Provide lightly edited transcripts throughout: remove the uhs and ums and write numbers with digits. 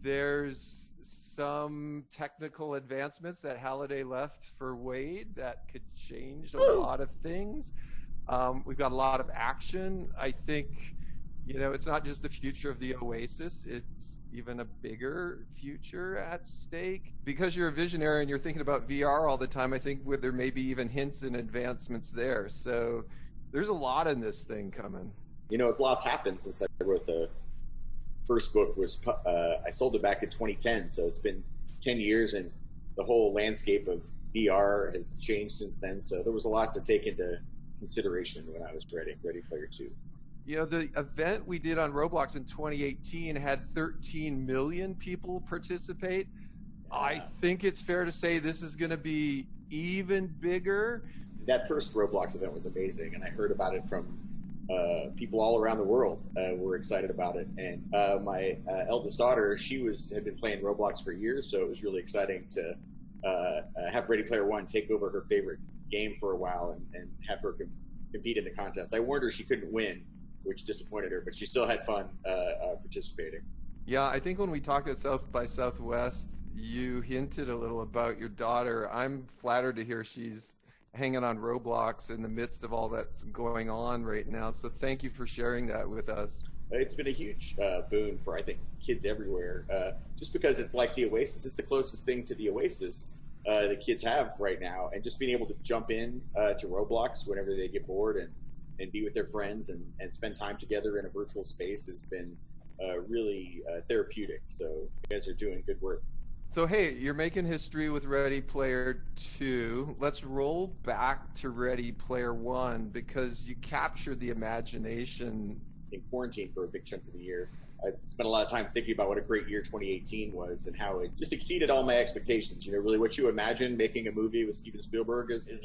There's some technical advancements that Halliday left for Wade that could change a lot of things. We've got a lot of action. I think, it's not just the future of the Oasis, it's even a bigger future at stake. Because you're a visionary and you're thinking about VR all the time, I think there may be even hints and advancements there. So there's a lot in this thing coming. It's lots happened since I wrote the first book. I sold it back in 2010, so it's been 10 years, and the whole landscape of VR has changed since then. So there was a lot to take into consideration when I was writing Ready Player 2. The event we did on Roblox in 2018 had 13 million people participate. Yeah. I think it's fair to say this is going to be even bigger. That first Roblox event was amazing, and I heard about it from people all around the world were excited about it. And my eldest daughter, had been playing Roblox for years, so it was really exciting to have Ready Player One take over her favorite game for a while and have her compete in the contest. I warned her she couldn't win, which disappointed her, but she still had fun participating. Yeah, I think when we talked at South by Southwest, you hinted a little about your daughter. I'm flattered to hear she's hanging on Roblox in the midst of all that's going on right now. So thank you for sharing that with us. It's been a huge boon for, I think, kids everywhere, just because it's like the Oasis. It's the closest thing to the Oasis that kids have right now. And just being able to jump in to Roblox whenever they get bored and be with their friends and spend time together in a virtual space has been really therapeutic. So you guys are doing good work. So, hey, you're making history with Ready Player 2. Let's roll back to Ready Player 1 because you captured the imagination. In quarantine for a big chunk of the year, I spent a lot of time thinking about what a great year 2018 was and how it just exceeded all my expectations. Really what you imagine making a movie with Steven Spielberg is it's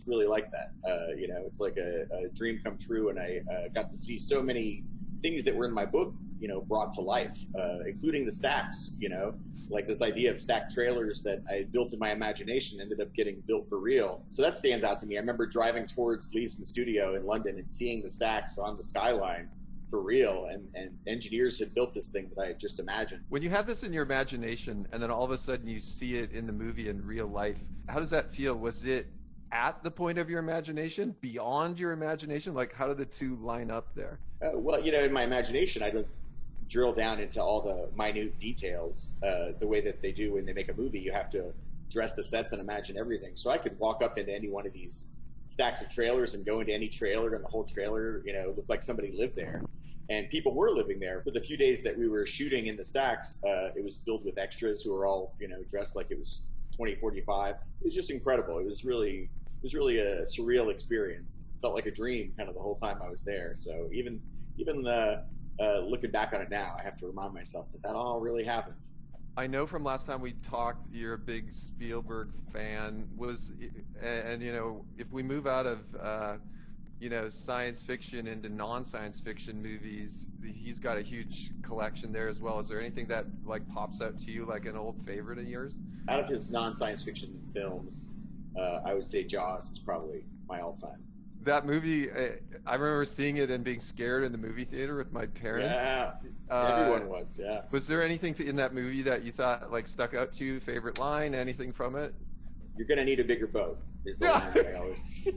really like that. It's like a dream come true, and I got to see so many things that were in my book, brought to life, including the stacks, like this idea of stacked trailers that I built in my imagination ended up getting built for real. So that stands out to me. I remember driving towards Leavesden Studio in London and seeing the stacks on the skyline for real, and engineers had built this thing that I had just imagined. When you have this in your imagination and then all of a sudden you see it in the movie in real life, how does that feel? Was it at the point of your imagination, beyond your imagination? Like, how do the two line up there? Well, in my imagination, I don't drill down into all the minute details the way that they do when they make a movie. You have to dress the sets and imagine everything. So I could walk up into any one of these stacks of trailers and go into any trailer, and the whole trailer, looked like somebody lived there. And people were living there. For the few days that we were shooting in the stacks, it was filled with extras who were all, dressed like it was 2045. It was just incredible. It was really a surreal experience. It felt like a dream kind of the whole time I was there. So even looking back on it now, I have to remind myself that all really happened. I know from last time we talked, you're a big Spielberg fan. And if we move out of science fiction into non-science fiction movies, he's got a huge collection there as well. Is there anything that pops out to you like an old favorite of yours? Out of his non-science fiction films, I would say Jaws is probably my all-time. That movie, I remember seeing it and being scared in the movie theater with my parents. Yeah, everyone was, yeah. Was there anything in that movie that you thought stuck out to you? Favorite line, anything from it? You're gonna need a bigger boat is the line that I always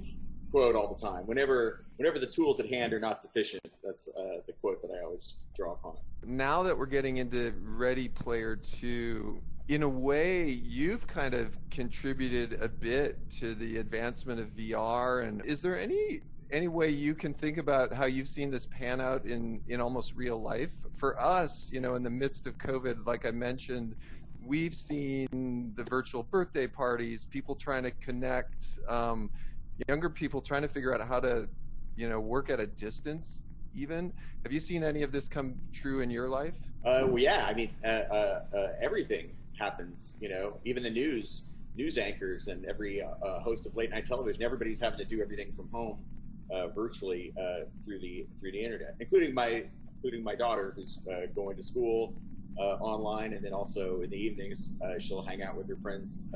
quote all the time. Whenever the tools at hand are not sufficient, that's the quote that I always draw upon. Now that we're getting into Ready Player 2, in a way, you've kind of contributed a bit to the advancement of VR. And is there any way you can think about how you've seen this pan out in almost real life? For us, in the midst of COVID, like I mentioned, we've seen the virtual birthday parties, people trying to connect, younger people trying to figure out how to, work at a distance even. Have you seen any of this come true in your life? Well, yeah, I mean, everything happens, even the news anchors and every host of late night television, everybody's having to do everything from home virtually through the internet, including my daughter who's going to school online, and then also in the evenings she'll hang out with her friends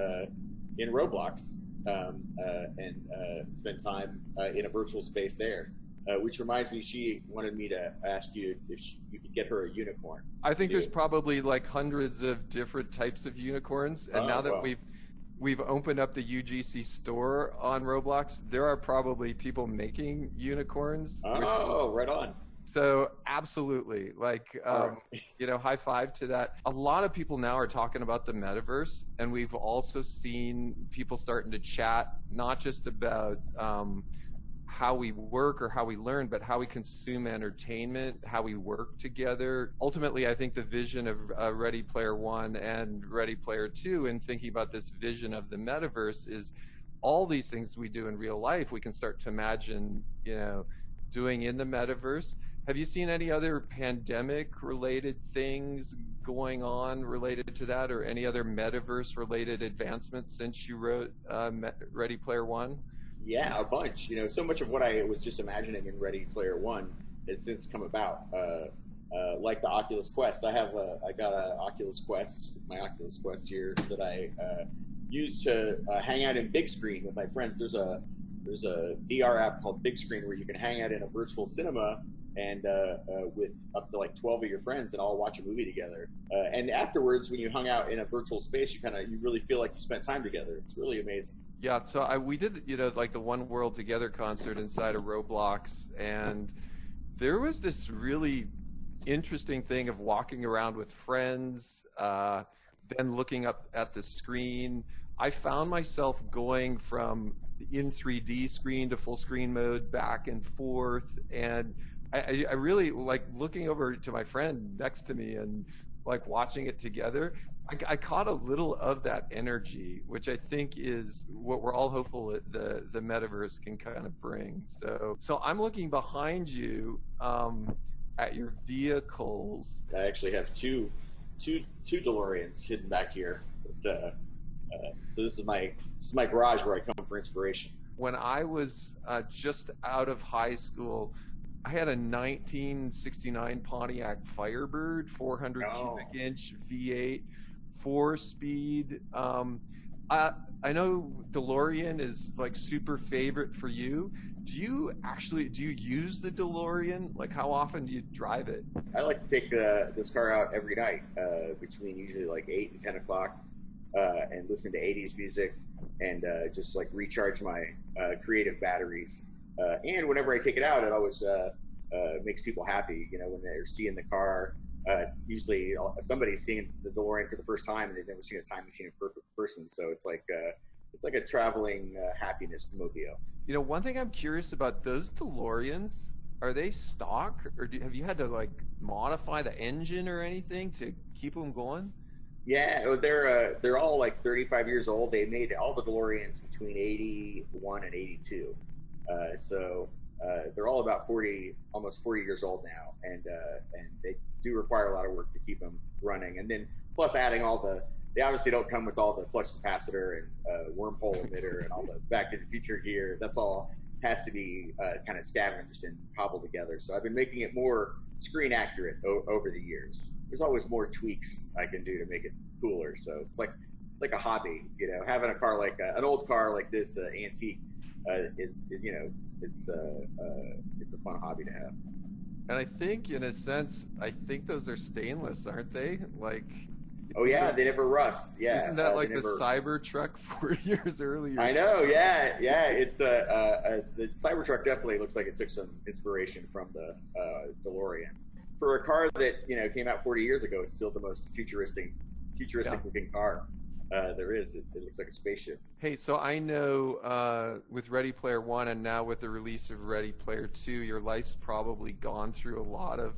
in Roblox and spend time in a virtual space there. which reminds me, she wanted me to ask you if you could get her a unicorn. I You think there's do? probably like hundreds of different types of unicorns, and now Oh that well. we've opened up the UGC store on Roblox, there are probably people making unicorns, which Oh, right on. so absolutely, like, All right. high five to that. A lot of people now are talking about the metaverse, and we've also seen people starting to chat not just about how we work or how we learn, but how we consume entertainment, how we work together. Ultimately, I think the vision of Ready Player One and Ready Player Two, and thinking about this vision of the metaverse, is all these things we do in real life, we can start to imagine, doing in the metaverse. Have you seen any other pandemic related things going on related to that, or any other metaverse related advancements since you wrote Ready Player One? Yeah, a bunch. So much of what I was just imagining in Ready Player One has since come about. Like the Oculus Quest, I got a Oculus Quest, my Oculus Quest here that I use to hang out in big screen with my friends. There's a VR app called Big Screen where you can hang out in a virtual cinema and with up to like 12 of your friends and all watch a movie together. And afterwards, when you hung out in a virtual space, you really feel like you spent time together. It's really amazing. Yeah, so we did, like the One World Together concert inside of Roblox, and there was this really interesting thing of walking around with friends, then looking up at the screen. I found myself going from in 3D screen to full screen mode back and forth, and I really like looking over to my friend next to me and like watching it together. I caught a little of that energy, which I think is what we're all hopeful that the metaverse can kind of bring. So I'm looking behind you at your vehicles. I actually have two DeLoreans hidden back here. But, so this is my garage where I come for inspiration. When I was just out of high school, I had a 1969 Pontiac Firebird, 400 cubic Oh, inch V8, four speed. I, I know DeLorean is like super favorite for you. Do you use the DeLorean? Like how often do you drive it? I like to take this car out every night between usually like 8 and 10 o'clock, and listen to '80s music and just like recharge my creative batteries. And whenever I take it out, it always makes people happy. When they're seeing the car. Usually somebody's seeing the DeLorean for the first time and they've never seen a time machine in person. So it's like a traveling happiness mobile. One thing I'm curious about, those DeLoreans, are they stock or have you had to like modify the engine or anything to keep them going? Yeah, they're all like 35 years old. They made all the DeLoreans between 81 and 82, so they're all about 40, almost 40 years old now, and they do require a lot of work to keep them running. And then plus adding they obviously don't come with all the flux capacitor and wormhole emitter and all the Back to the Future gear. That's all has to be kind of scavenged and cobbled together. So I've been making it more screen accurate over the years. There's always more tweaks I can do to make it cooler. So it's like a hobby, having a car like an old car like this antique is it's a fun hobby to have. And I think, in a sense, I think those are stainless, aren't they? Like, Oh isn't yeah, the they never rust. Yeah, isn't that they like the never. Cybertruck 4 years earlier? I know. Yeah, yeah. It's the Cybertruck definitely looks like it took some inspiration from the DeLorean. For a car that came out 40 years ago, it's still the most Yeah. futuristic looking car there is. It looks like a spaceship. Hey, so I know with Ready Player One and now with the release of Ready Player Two, your life's probably gone through a lot of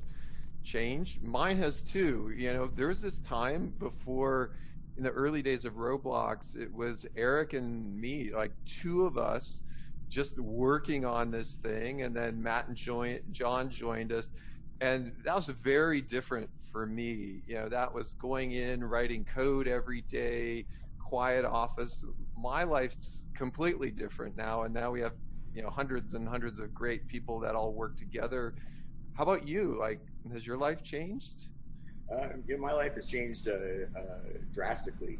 change. Mine has too. There was this time before, in the early days of Roblox, it was Eric and me, like two of us, just working on this thing, and then Matt and John joined us, and that was very different for me. That was going in, writing code every day, quiet office. My life's completely different now, and now we have hundreds and hundreds of great people that all work together. How about you? Like, has your life changed? My life has changed drastically.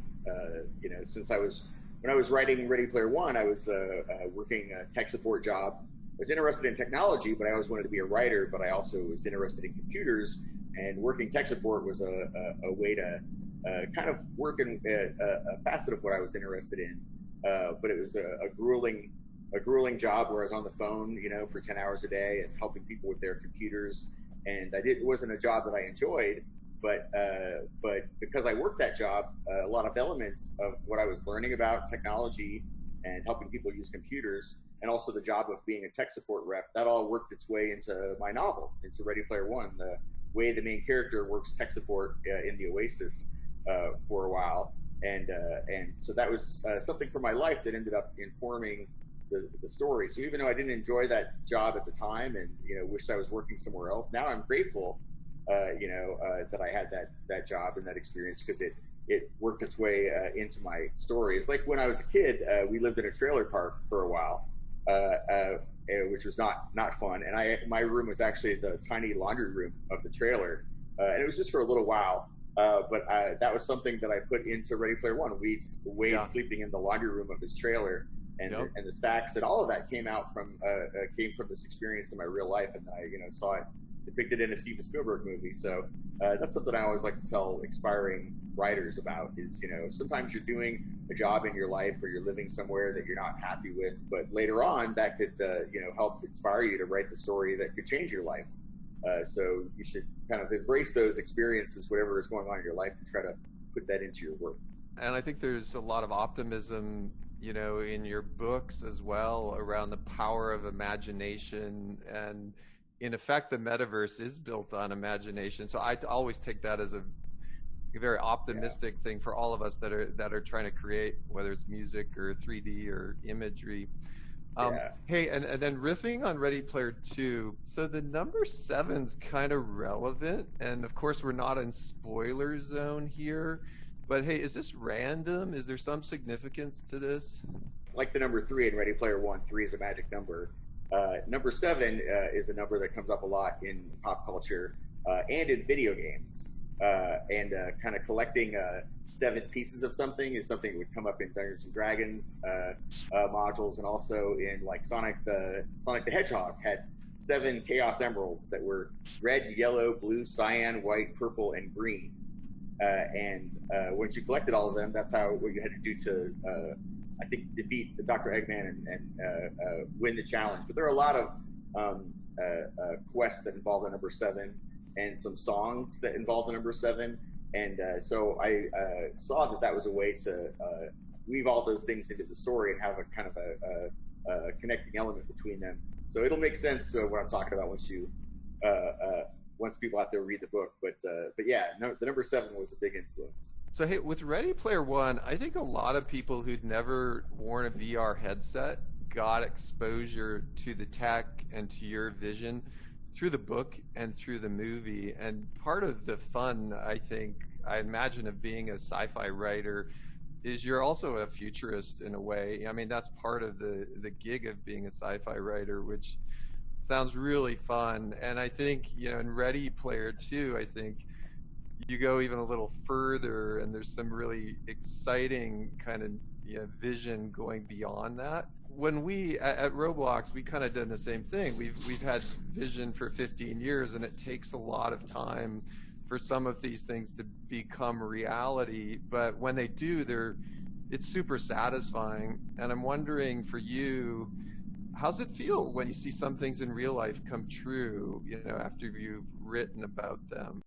Since when I was writing Ready Player One, I was working a tech support job, was interested in technology, but I always wanted to be a writer. But I also was interested in computers, and working tech support was a way to kind of work in a facet of what I was interested in. But it was a grueling job where I was on the phone, for 10 hours a day and helping people with their computers. And it wasn't a job that I enjoyed, but because I worked that job, a lot of elements of what I was learning about technology and helping people use computers, and also the job of being a tech support rep, that all worked its way into my novel, into Ready Player One. The way the main character works tech support in the Oasis for a while, and so that was something from my life that ended up informing the story. So even though I didn't enjoy that job at the time, and wished I was working somewhere else, now I'm grateful, that I had that job and that experience, because it worked its way into my story. It's like when I was a kid, we lived in a trailer park for a while, which was not fun. And my room was actually the tiny laundry room of the trailer, and it was just for a little while. But that was something that I put into Ready Player One. Wade Yeah. sleeping in the laundry room of his trailer, and Yep. the stacks, and all of that came from this experience in my real life, and I saw it depicted in a Steven Spielberg movie. So that's something I always like to tell aspiring writers about. Is sometimes you're doing a job in your life, or you're living somewhere that you're not happy with, but later on that could help inspire you to write the story that could change your life. So you should kind of embrace those experiences, whatever is going on in your life, and try to put that into your work. And I think there's a lot of optimism, in your books as well around the power of imagination. And in effect, the metaverse is built on imagination. So I always take that as a very Yeah, optimistic thing for all of us that are trying to create, whether it's music or 3D or imagery. yeah. Hey, and then riffing on Ready Player Two. So the number seven's kind of relevant, and of course we're not in spoiler zone here. But hey, is this random? Is there some significance to this? Like the number three in Ready Player One, three is a magic number. Number seven is a number that comes up a lot in pop culture and in video games. And kind of collecting seven pieces of something is something that would come up in Dungeons and Dragons modules, and also in like Sonic the Hedgehog had seven Chaos Emeralds that were red, yellow, blue, cyan, white, purple, and green. And once you collected all of them, that's what you had to do to, I think, defeat Dr. Eggman and win the challenge. But there are a lot of quests that involve the number seven, and some songs that involve the number seven. And so I saw that was a way to weave all those things into the story and have a kind of a connecting element between them. So it'll make sense what I'm talking about uh, uh, once people out there read the book. But yeah, no, the number seven was a big influence. So hey, with Ready Player One, I think a lot of people who'd never worn a VR headset got exposure to the tech and to your vision through the book and through the movie. And part of the fun, I think, I imagine, of being a sci-fi writer is you're also a futurist in a way. I mean, that's part of the gig of being a sci-fi writer, which sounds really fun. And I think, in Ready Player Two, I think you go even a little further, and there's some really exciting kind of vision going beyond that. When we at Roblox, we kind of done the same thing. We've had vision for 15 years, and it takes a lot of time for some of these things to become reality. But when they do, it's super satisfying. And I'm wondering for you, how's it feel when you see some things in real life come true, after you've written about them?